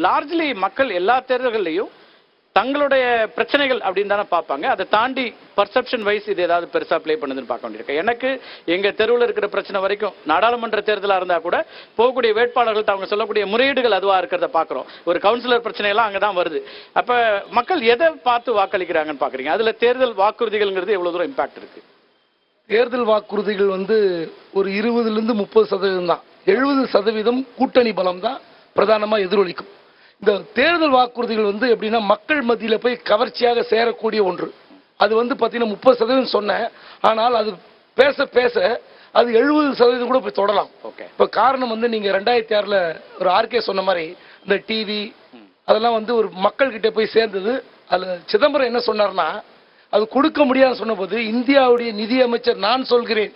Largely மக்கள் எல்லா தேர்தல்கள்லையும் தங்களுடைய பிரச்சனைகள் அப்படின்னு தானே பார்ப்பாங்க. அதை தாண்டி பர்செப்ஷன் வைஸ் இது ஏதாவது பெருசா ப்ளே பண்ணுதுன்னு பார்க்க வேண்டியிருக்கு. எனக்கு எங்க தெருவில் இருக்கிற பிரச்சனை வரைக்கும் நாடாளுமன்ற தேர்தலாக இருந்தா கூட போகக்கூடிய வேட்பாளர்கள் அவங்க சொல்லக்கூடிய முறையீடுகள் அதுவா இருக்கிறத பார்க்குறோம். ஒரு கவுன்சிலர் பிரச்சனையெல்லாம் அங்கே தான் வருது. அப்ப மக்கள் எதை பார்த்து வாக்களிக்கிறாங்கன்னு பார்க்குறீங்க? அதுல தேர்தல் வாக்குறுதிகள்ங்கிறது எவ்வளவு தூரம் இம்பாக்ட் இருக்கு? தேர்தல் வாக்குறுதிகள் ஒரு 20லிருந்து 30% தான். 70% கூட்டணி பலம் தான் பிரதானமா எதிரொலிக்கும். இந்த தேர்தல் வாக்குறுதிகள் எப்படின்னா மக்கள் மத்தியில போய் கவர்ச்சியாக சேரக்கூடிய ஒன்று. அது பாத்தீங்கன்னா 30% சொன்னேன். ஆனால் அது பேச பேச அது 70% கூட போய் தொடலாம். இப்ப காரணம் நீங்க 2006ல ஒரு ஆர்கே சொன்ன மாதிரி இந்த டிவி அதெல்லாம் ஒரு மக்கள் கிட்ட போய் சேர்ந்தது. அதுல சிதம்பரம் என்ன சொன்னார்னா, அது கொடுக்க முடியாதுன்னு சொன்ன போது இந்தியாவுடைய நிதி அமைச்சர் நான் சொல்கிறேன்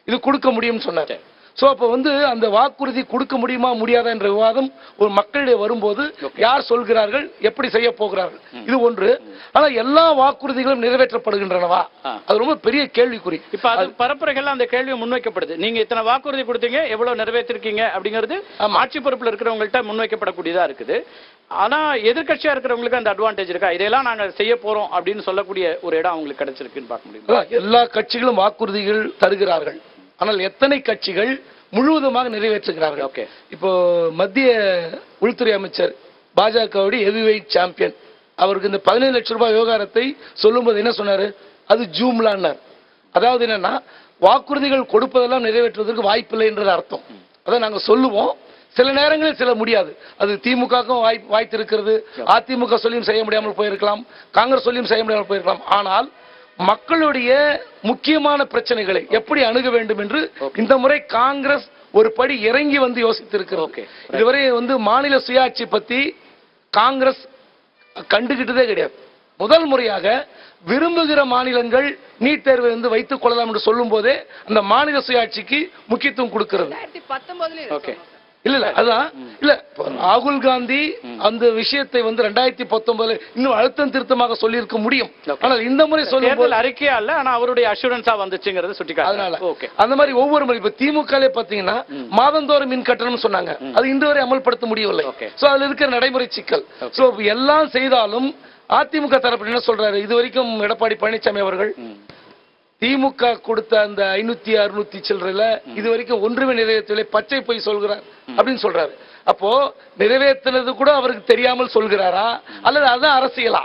இது கொடுக்க முடியும்னு சொன்னார். சோ அப்ப அந்த வாக்குறுதி கொடுக்க முடியுமா முடியாதா என்ற விவாதம் ஒரு மக்களிடையே வரும்போது யார் சொல்கிறார்கள், எப்படி செய்ய போகிறார்கள், இது ஒன்று. ஆனா எல்லா வாக்குறுதிகளும் நிறைவேற்றப்படுகின்றனவா, அது ரொம்ப பெரிய கேள்விக்குறி. இப்ப அது பரப்புரைகள் அந்த கேள்வி முன்வைக்கப்படுது. நீங்க இத்தனை வாக்குறுதி கொடுத்தீங்க, எவ்வளவு நிறைவேற்றிருக்கீங்க அப்படிங்கிறது ஆட்சி பொறுப்புல இருக்கிறவங்கள்ட்ட முன்வைக்கப்படக்கூடியதா இருக்குது. ஆனா எதிர்கட்சியா இருக்கிறவங்களுக்கு அந்த அட்வான்டேஜ் இருக்கா? இதெல்லாம் நாங்க செய்ய போறோம் அப்படின்னு சொல்லக்கூடிய ஒரு இடம் அவங்களுக்கு கிடைச்சிருக்குன்னு பார்க்க முடியும். எல்லா கட்சிகளும் வாக்குறுதிகள் தருகிறார்கள். ஆனால் எத்தனை கட்சிகள் முழுவதுமாக நிறைவேற்றுகிறார்கள்? இப்போ மத்திய உள்துறை அமைச்சர் பாஜகவுடைய ஹெவிவெயிட் சாம்பியன் அவருக்கு இந்த 15 லட்சம் ரூபாய் விவகாரத்தை சொல்லும்போது என்ன சொன்னாரு? அது ஜூம்லான்னார். அதாவது என்னன்னா வாக்குறுதிகள் கொடுப்பதெல்லாம் நிறைவேற்றுவதற்கு வாய்ப்பில்லை என்றது அர்த்தம். அதான் நாங்க சொல்லுவோம். சில நேரங்களில் சில முடியாது. அது திமுகவுக்கும் வாய்த்திருக்கிறது. அதிமுக சொல்லியும் செய்ய முடியாமல் போயிருக்கலாம், காங்கிரஸ் சொல்லியும் செய்ய முடியாமல் போயிருக்கலாம். ஆனால் மக்களுடைய முக்கியமான பிரச்சனைகளை எப்படி அணுக வேண்டும் என்று இந்த முறை காங்கிரஸ் ஒரு படி இறங்கி யோசித்திருக்கிறது. இதுவரை மாநில சுயாட்சி பத்தி காங்கிரஸ் கண்டுகிட்டதே கிடையாது. முதல் முறையாக விரும்புகிற மாநிலங்கள் நீட் தேர்வை வைத்துக் கொள்ளலாம் என்று சொல்லும் போதே அந்த மாநில சுயாட்சிக்கு முக்கியத்துவம் கொடுக்கிறது. இல்ல அதான் இல்ல ராகுல் காந்தி அந்த விஷயத்தை 2019 இன்னும் அழுத்தம் திருத்தமாக சொல்லி இருக்க முடியும். ஆனால் இந்த முறை சொல்லும் அறிக்கையா இல்ல, ஆனா அவருடைய அஷூரன்ஸா வந்துச்சுங்கிறது சுட்டிக்காட்டு. அதனால அந்த மாதிரி ஒவ்வொரு முறை இப்ப திமுக பாத்தீங்கன்னா மாதந்தோறும் மின் கட்டணம் சொன்னாங்க, அது இன்று வரை அமல்படுத்த முடியவில்லை. சோ அதுல இருக்கிற நடைமுறை சிக்கல். சோ எல்லாம் செய்தாலும் அதிமுக தரப்பு என்ன சொல்றாரு? இது வரைக்கும் எடப்பாடி பழனிசாமி அவர்கள் திமுக கொடுத்த அந்த 500 600 சில்லறையில இது வரைக்கும் ஒன்றுமே நிறைவேற்றவில்லை, பச்சை போய் சொல்கிறார் அப்படின்னு சொல்றாரு. அப்போ நிறைவேற்றினது கூட அவருக்கு தெரியாமல் சொல்கிறாரா அல்லது அதுதான் அரசியலா?